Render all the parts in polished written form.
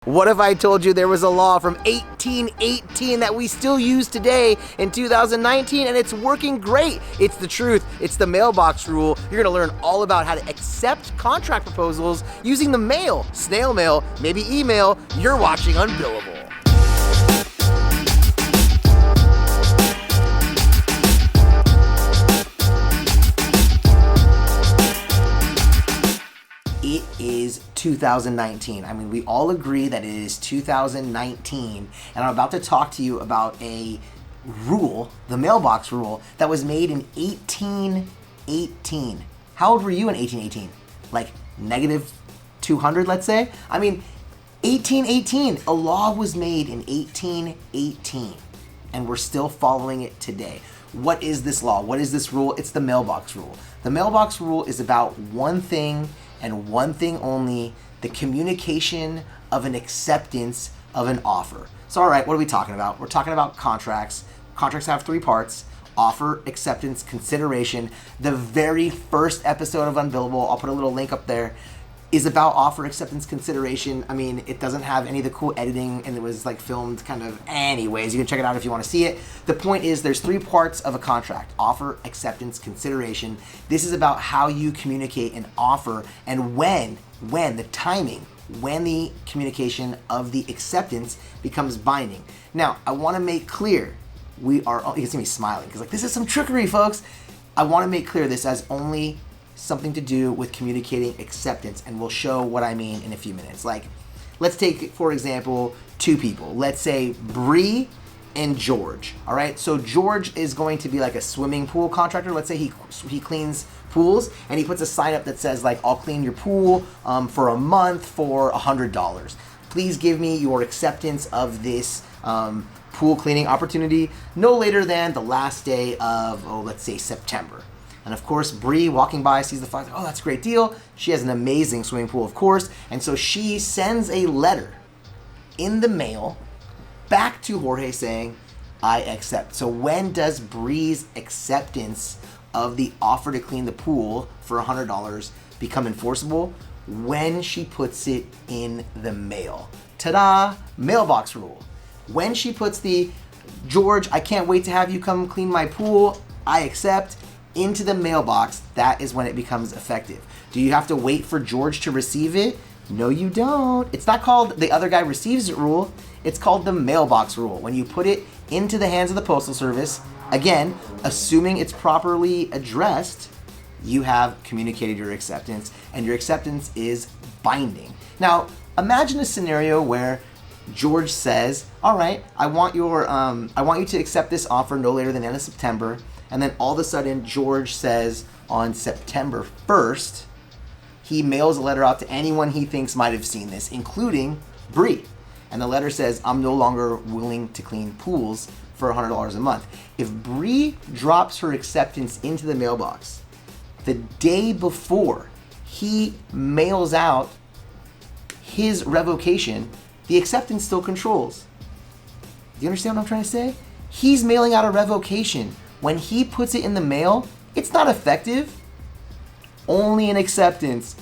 What if I told you there was a law from 1818 that we still use today in 2019 and it's working great? It's the truth. It's the mailbox rule. You're gonna learn all about how to accept contract proposals using the mail, snail mail, maybe email. You're watching Unbillable. It is 2019. I mean, we all agree that it is 2019, and I'm about to talk to you about a rule, the mailbox rule, that was made in 1818. How old were you in 1818? Like negative 200, let's say? I mean, 1818, a law was made in 1818, and we're still following it today. What is this law? What is this rule? It's the mailbox rule. The mailbox rule is about one thing and one thing only: the communication of an acceptance of an offer. So, all right, what are we talking about? We're talking about contracts. Contracts have three parts: offer, acceptance, consideration. The very first episode of Unbillable, I'll put a little link up there, is about offer, acceptance, consideration. I mean, it doesn't have any of the cool editing, and it was like filmed kind of anyways. You can check it out if you want to see it. The point is, there's three parts of a contract: offer, acceptance, consideration. This is about how you communicate an offer and when the timing, when the communication of the acceptance becomes binding. Now, I want to make clear, you can see me smiling, because like, this is some trickery, folks. I want to make clear this has only something to do with communicating acceptance, and we'll show what I mean in a few minutes. Like, let's take, for example, two people. Let's say Bree and George. All right, so George is going to be like a swimming pool contractor. Let's say he cleans pools, and he puts a sign up that says like, I'll clean your pool for a month for $100. Please give me your acceptance of this pool cleaning opportunity no later than the last day of, let's say September. And of course, Bree walking by sees the flag. Oh, that's a great deal. She has an amazing swimming pool, of course. And so she sends a letter in the mail back to Jorge saying, I accept. So when does Bree's acceptance of the offer to clean the pool for $100 become enforceable? When she puts it in the mail. Ta-da! Mailbox rule. When she puts the, George, I can't wait to have you come clean my pool, I accept, into the mailbox, that is when it becomes effective. Do you have to wait for George to receive it? No, you don't. It's not called the other guy receives it rule. It's called the mailbox rule. When you put it into the hands of the Postal Service, again, assuming it's properly addressed, you have communicated your acceptance, and your acceptance is binding. Now, imagine a scenario where George says, all right, I want you to accept this offer no later than the end of September. And then all of a sudden, George says on September 1st, he mails a letter out to anyone he thinks might have seen this, including Bree. And the letter says, I'm no longer willing to clean pools for $100 a month. If Bree drops her acceptance into the mailbox the day before he mails out his revocation, the acceptance still controls. Do you understand what I'm trying to say? He's mailing out a revocation. When he puts it in the mail, it's not effective. Only an acceptance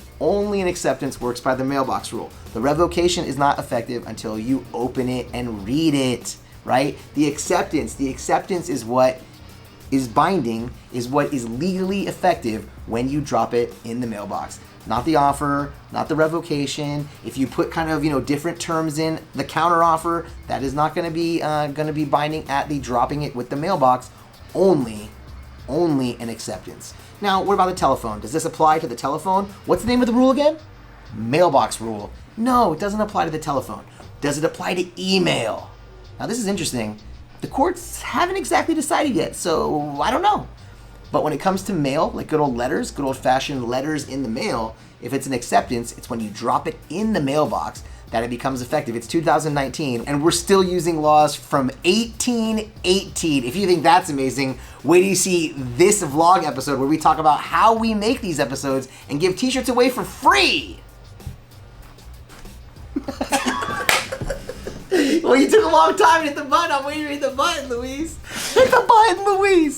works by the mailbox rule. The revocation is not effective until you open it and read it, right? The acceptance is what is binding, is what is legally effective when you drop it in the mailbox. Not the offer, not the revocation. If you put kind of, different terms in the counter offer, that is not going to be binding at the dropping it with the mailbox. Only an acceptance. Now, what about the telephone? Does this apply to the telephone? What's the name of the rule again? Mailbox rule. No, it doesn't apply to the telephone. Does it apply to email? Now, this is interesting. The courts haven't exactly decided yet, so I don't know. But when it comes to mail, like good old letters, good old-fashioned letters in the mail, if it's an acceptance, it's when you drop it in the mailbox that it becomes effective. It's 2019, and we're still using laws from 1818. If you think that's amazing, wait till you see this vlog episode where we talk about how we make these episodes and give t-shirts away for free. Well, you took a long time to hit the button. I'm waiting to hit the button, Luis. Hit the button, Luis.